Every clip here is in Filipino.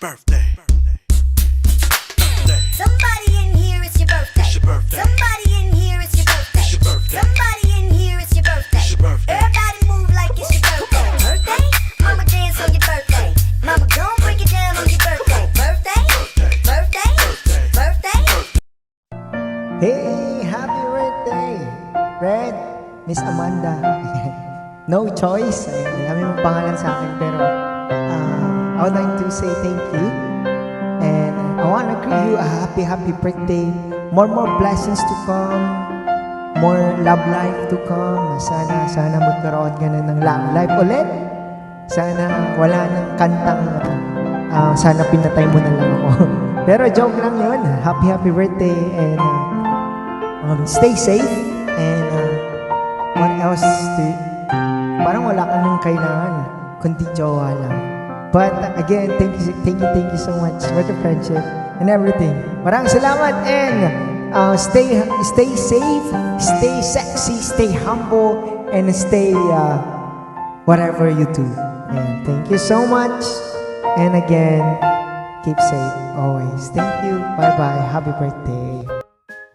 Birthday. Somebody in here, it's your birthday. It's your birthday. Somebody in here, it's your birthday. It's your birthday. Somebody in here, it's your birthday. It's your birthday. Everybody move like it's your birthday. Birthday? Mama dance on your birthday. Mama gon' break it down on your birthday. Birthday? Birthday? Birthday? Hey, happy birthday, Red, Miss Amanda. No choice. Kami mong pangalan sa akin, pero I would like to say thank you. And I want to greet you a happy birthday. More blessings to come. More love life to come. Sana magkaroon ka na ng love life ulit. Sana wala nang kantang sana pinatay mo na lang ako. Pero joke lang yun. Happy birthday. And stay safe. And what else parang wala ka nang kailangan kundi jowa lang. But again, thank you so much for the friendship and everything. Maraming salamat, and stay safe, stay sexy, stay humble, and stay whatever you do. And thank you so much. And again, keep safe always. Thank you. Bye-bye. Happy birthday.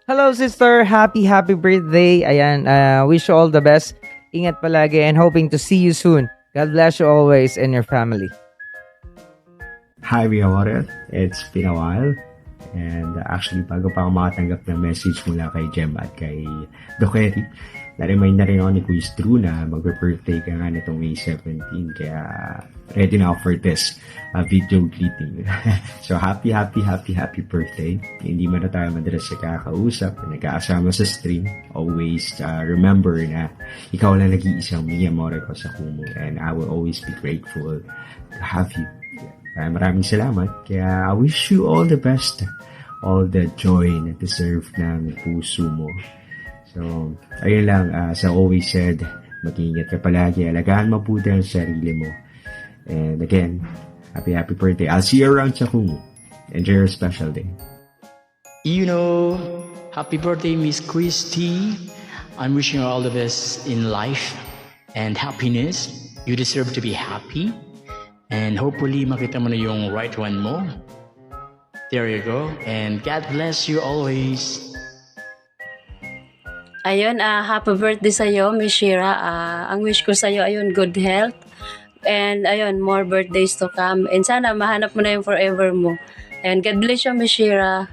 Hello sister, happy birthday. Ayan, wish you all the best. Ingat palagi and hoping to see you soon. God bless you always and your family. Hi, Via Warrior. It's been a while. And actually, bago pa ako makatanggap ng message mula kay Jem at kay Dokeri, na-remind na rin ako ni Quiz Drew na mag-birthday ka nga nitong May 17. Kaya ready na ako for this video greeting. So, happy birthday. Hindi man na tayo madalas sa kakausap, nagkakasama sa stream. Always remember na ikaw lang nag-iisang Mia More ko sa Kumu. And I will always be grateful to have you. Maraming salamat. Kaya I wish you all the best. All the joy na deserve ng puso mo. So, ayun lang. As I always said, mag-iingat ka palagi. Alagaan mabuti ang sarili mo. And again, happy birthday. I'll see you around sa Kumu. Enjoy your special day. Happy birthday, Miss Christy. I'm wishing you all the best in life and happiness. You deserve to be happy. And hopefully, makita mo na yung right one mo. There you go. And God bless you always. Ayun, happy birthday sa'yo, Miss Shira. Ang wish ko sa'yo, ayun, good health. And ayun, more birthdays to come. And sana mahanap mo na yung forever mo. And God bless you, Miss Shira.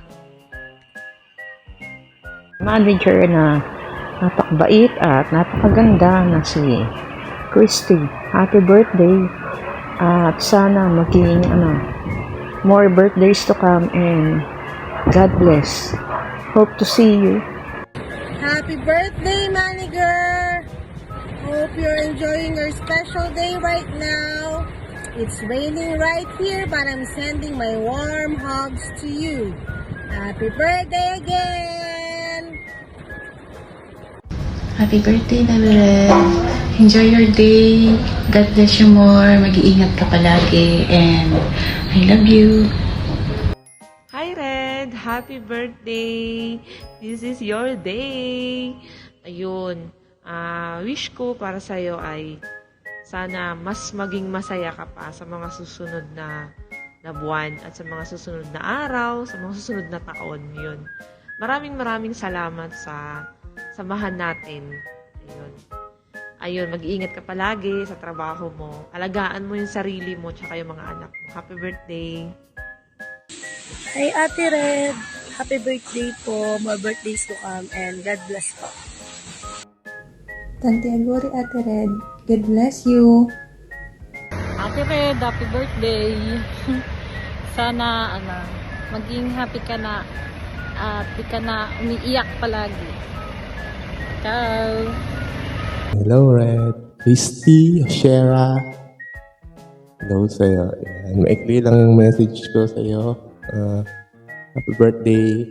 Manager na napakabait at napakaganda na si Christy. Happy birthday. At sana maging more birthdays to come, and God bless. Hope to see you. Happy birthday, manager! Hope you're enjoying your special day right now. It's raining right here, but I'm sending my warm hugs to you. Happy birthday again! Happy birthday, Naviren. Enjoy your day. God bless you more. Mag-iingat ka palagi. And I love you. Hi, Red. Happy birthday. This is your day. Ayun. Wish ko para sa'yo ay sana mas maging masaya ka pa sa mga susunod na buwan at sa mga susunod na araw, sa mga susunod na taon. Yun. Maraming salamat sa samahan natin. Ayun, mag-iingat ka palagi sa trabaho mo. Alagaan mo yung sarili mo tsaka yung mga anak mo. Happy birthday! Hey, Ate Red! Happy birthday po. More birthdays to come, and God bless po. Tante Agori, Ate Red. God bless you. Ate Red, happy birthday! Sana, maging happy ka na at di ka na umiiyak palagi. Ciao! Hello, Red. Christy, Shera. Hello sa'yo. Maikli lang yung message ko sa'yo. Happy birthday.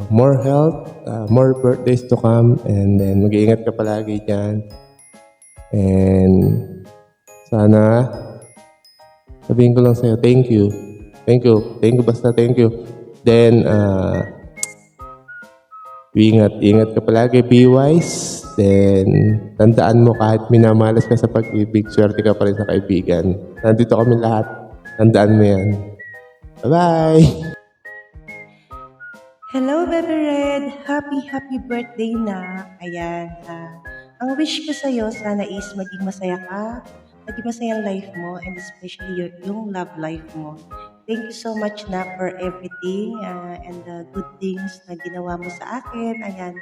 More health, more birthdays to come, and then mag-iingat ka palagi dyan. And sana sabihin ko lang sa'yo, thank you. Thank you, basta thank you. Then, ingat ka palagi, be wise. Then, tandaan mo kahit minamalas ka sa pag-ibig, swerte ka pa rin sa kaibigan. Nandito kami lahat. Tandaan mo yan. Bye-bye! Hello, Baby Red! Happy birthday na! Ayan, ang wish ko sa'yo, sana is maging masaya ka, maging masaya ang life mo, and especially yung love life mo. Thank you so much na for everything and the good things na ginawa mo sa akin. Ayan,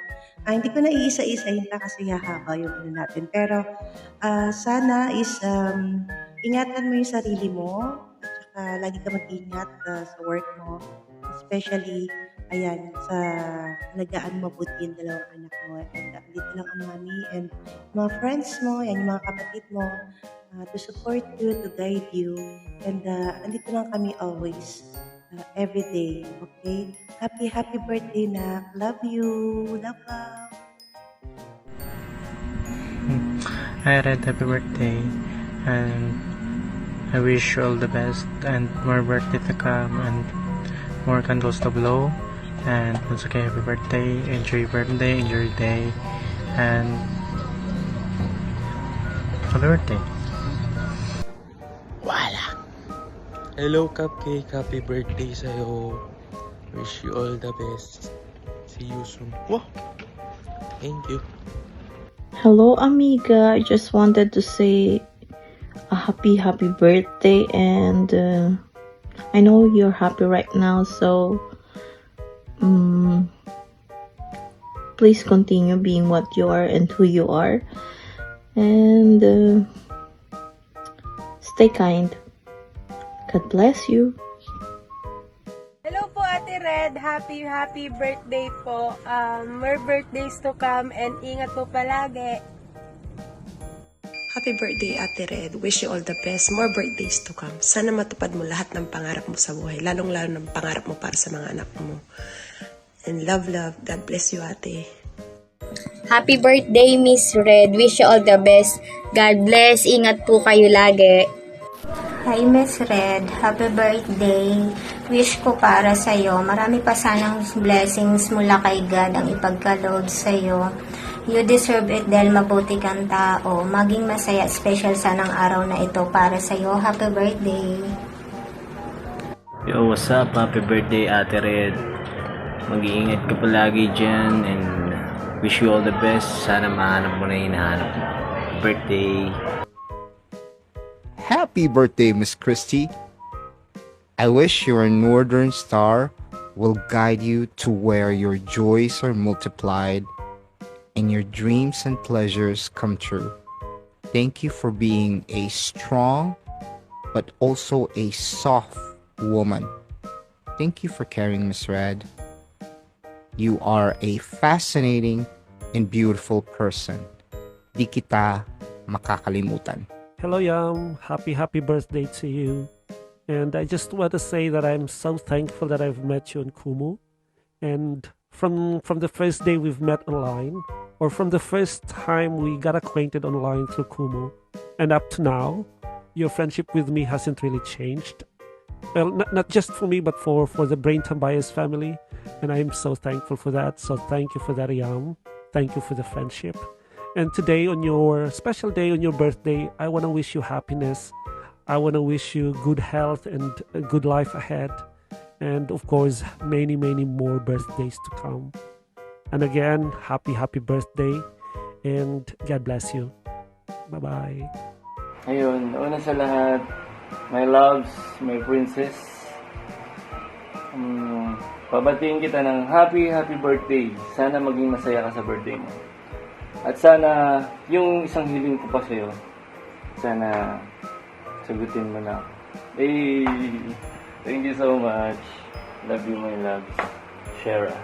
hindi ko na iisa-isahin pa kasi hahaba yung ano natin. Pero sana is ingatan mo yung sarili mo, at saka lagi ka mag-ingat sa work mo. Especially, ayan, sa alagaan mo mabuti yung dalawang anak mo. And dito lang ang mami and mga friends mo, yan, yung mga kapatid mo, to support you, to guide you. And andito lang kami always, every day, okay? Happy birthday na. Love you. Love. Hi Red, happy birthday. And I wish you all the best and more birthday to come and more candles to blow. And once again, happy birthday, enjoy your birthday, enjoy your day, and happy birthday. Hello Cupcake, happy birthday sa'yo. Wish you all the best. See you soon. Wow! Thank you. Hello, amiga. I just wanted to say a happy birthday, and I know you're happy right now, so please continue being what you are and who you are, and stay kind. God bless you. Hello po, Ate Red. Happy birthday po. More birthdays to come and ingat po palagi. Happy birthday, Ate Red. Wish you all the best. More birthdays to come. Sana matupad mo lahat ng pangarap mo sa buhay. Lalong-lalo ng pangarap mo para sa mga anak mo. And love. God bless you, Ate. Happy birthday, Miss Red. Wish you all the best. God bless. Ingat po kayo lagi. Hi, Miss Red. Happy birthday. Wish ko para sa'yo, marami pa sanang blessings mula kay God ang ipagkaloob sa'yo. You deserve it dahil mabuti kang tao. Maging masaya at special sanang araw na ito para sa'yo. Happy birthday. Yo, what's up? Happy birthday, Ate Red. Mag-iingat ka palagi dyan and wish you all the best. Sana mahanap mo na yung hinahanap mo. Birthday. Happy birthday, Miss Christy. I wish your northern star will guide you to where your joys are multiplied and your dreams and pleasures come true. Thank you for being a strong but also a soft woman. Thank you for caring, Miss Red. You are a fascinating and beautiful person. Di kita makakalimutan. Hello, Yam. Happy birthday to you. And I just want to say that I'm so thankful that I've met you in Kumu. And from the first day we've met online, or from the first time we got acquainted online through Kumu, and up to now, your friendship with me hasn't really changed. Well, not just for me, but for the Brain Tambayas family. And I'm so thankful for that. So thank you for that, Yam. Thank you for the friendship. And today, on your special day, on your birthday, I want to wish you happiness. I want to wish you good health and a good life ahead. And of course, many more birthdays to come. And again, happy birthday. And God bless you. Bye-bye. Ayun, una sa lahat, my loves, my princess. Pabatiin kita ng happy birthday. Sana maging masaya ka sa birthday mo. At sana, yung isang hiling ko pa sa'yo, sana sagutin mo na. Hey! Thank you so much. Love you, my loves. Shara.